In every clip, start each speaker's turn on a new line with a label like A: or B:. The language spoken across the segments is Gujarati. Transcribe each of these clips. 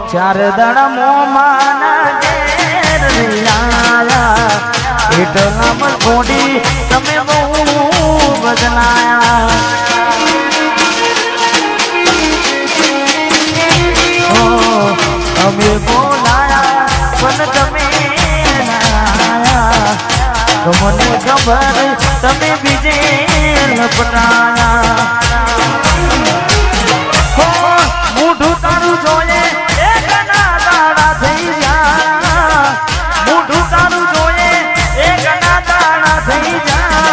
A: ચાર દાડા મોમાના ઘેર આયા એટલા મત ગોડી તમે બહુ બદલાયા અમે બોલાયા પણ તમે આયા તો મને ખબર તમે બીજે લપટાયા મોઢું તારું જોઈએ એક ના દાડા થઈ જા મોઢું તારું જોઈએ એક ના દાડા થઈ જા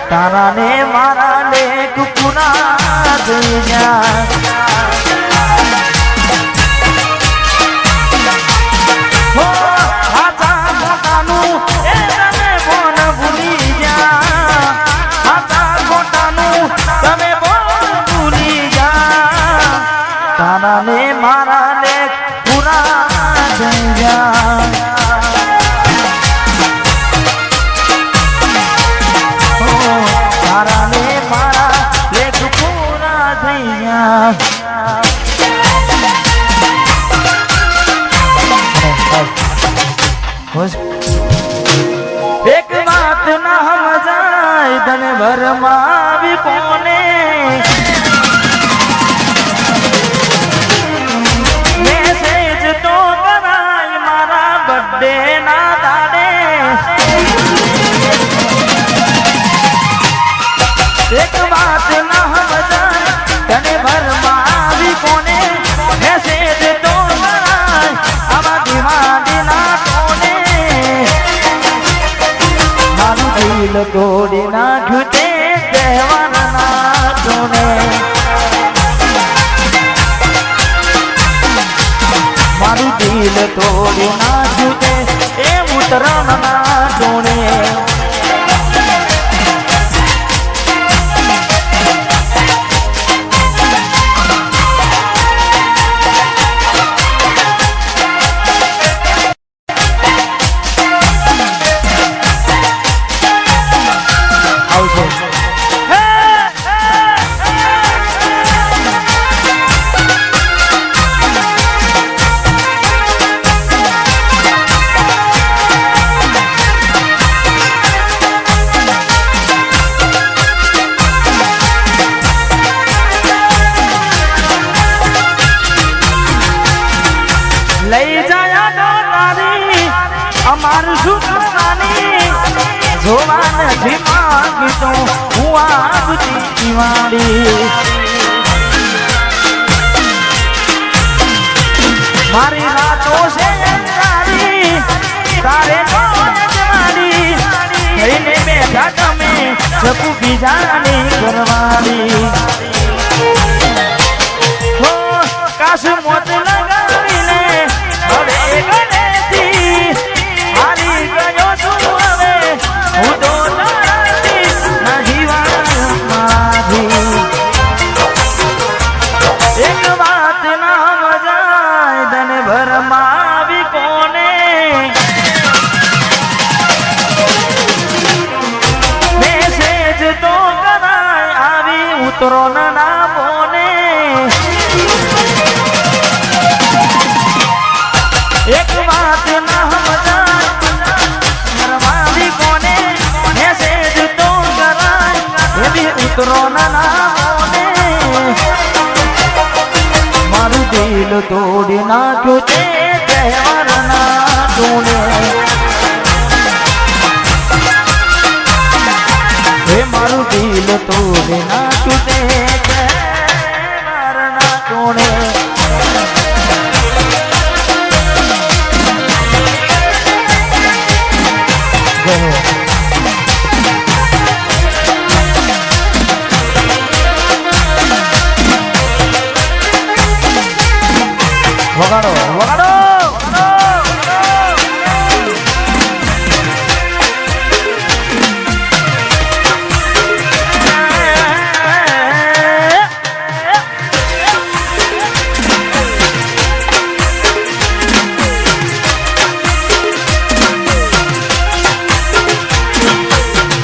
A: તારા ને મારા લેખ પૂરા થઈ જા તારા ને મારા ને પૂરા થઈ ગયા તારા ને મારા લેખ પૂરા થઈ ગયા એક વાત ના સમજાય તને ભરમાવી કોને ના દાડે એક વાત ના સમજાય તને ભરમાવી કોને મેસેજ તો કરાય આવા દિવાળી ના કોને મારું દિલ તોડી નાખ્યું તે તહેવાર ના કોને મારું દિલ તોડી નાખ્યું તે એ ઉતરણ ના ટોણે લઈ જાય તારી અમારું શું કરવાની જોવા નથી માંગી તો હું આવતી દિવાળી મારી રાતો છે તારી તારે જવાની થઈને બેઠા તમે જપુ બીજાની કરવાની હો કાશ મોત લગાવીને હવે ગણેથી હારી ગયો છું હવે હું તો ના જીવનમાંથી એક વાત ના મજાય તને ભરમાવી કોને મેસેજ તો કરાય આવી ઉતરો ના બોને એક વાત ના સમજાય ભરમાવી કોને મેસેજ તો કરાય એવી ઉતરો ના બોને મારું દિલ તોડી નાખ્યું તે તહેવાર ના ટોણે હે મારું દિલ તોડી નાખ્યું તે તહેવાર ના ટોણે વગાડો વગાડો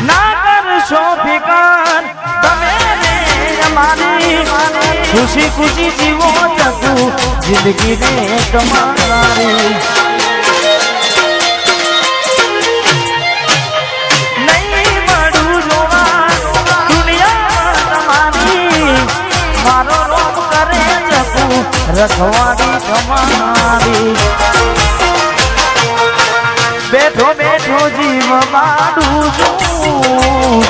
A: ના કરશો ફિકર તમે મારી ખુશી ખુશી જીવો ચકુ જિંદગીને તમારી નહીં મળું જોવા દુનિયામાં તમારી મારો રોગ કરે ચકુ રખવાડી તમારી બેઠો બેઠો જીવ માડું છું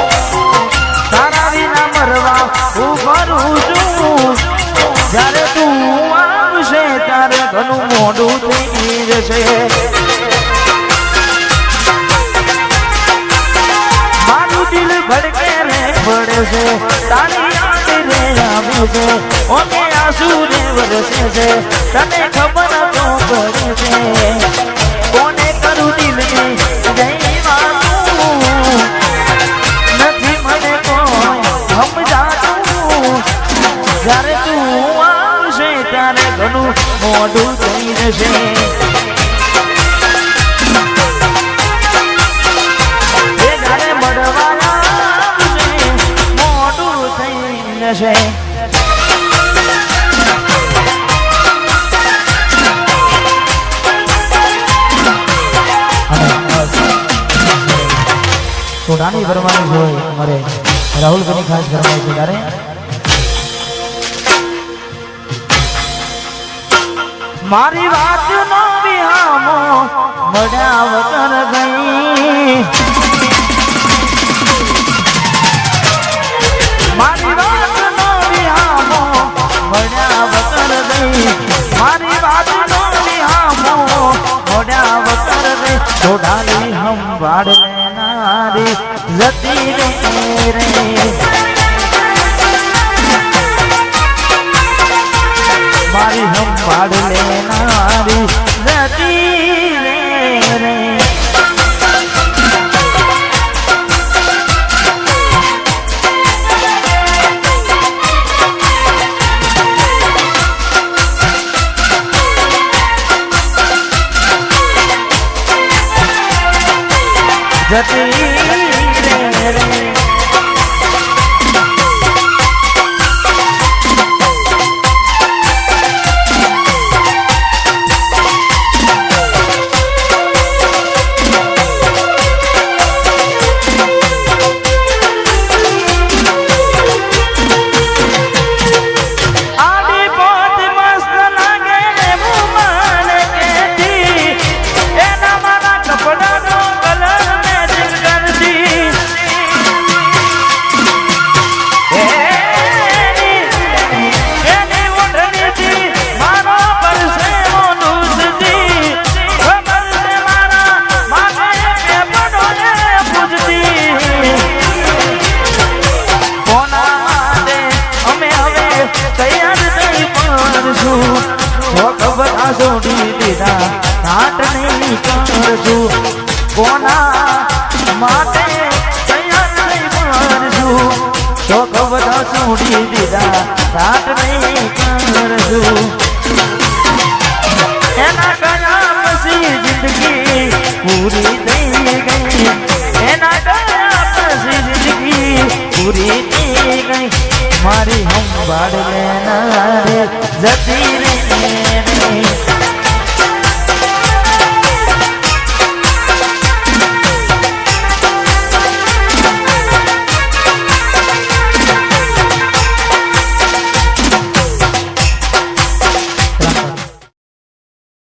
A: તારા વિના મરવા હું કરું છું જ્યારે તું આવશે ત્યારે ઘણું મોડું થઈ જશે મારું દિલ ભડકે રે પડે છે તારી યાદ રે આવે છે ઓકે આંસુ રે વરસે છે તને ખબર તો પડે છે કોને કરું દિલને જઈવાનું નથી મને કોઈ સમજાતું જ્યારે તું આવશે ત્યારે ઘણું મોડું થઈ જશે જ્યારે મળવા આવશે મોડું થઈ જશે સોડાની ફરમાઈશ હોય અમારે રાહુલભાઈની ખાસ ફરમાઈશ છે ત્યારે મારી વાત નો વિહામો મળ્યા વગર ગઈ મારી વાત નો વિહામો મળ્યા વગર ગઈ મારી વાત નો વિહામો મળ્યા વગર ગઈ સોડાની સંભાળ લેનારી જતી રે મારી સંભાળ લેનારી જતી રે જતી રે છોડી દીધા ઘાટ નહીં કરશું કોના માટે તૈયાર નહીં કરશું શોખ બધા છોડી દીધા ઘાટ નહીં કરશું એના ગયા પછી જિંદગી પૂરી થઈ ગઈ એના ગયા પછી જિંદગી પૂરી થઈ ગઈ મારી સંભાળ લેનારી જતી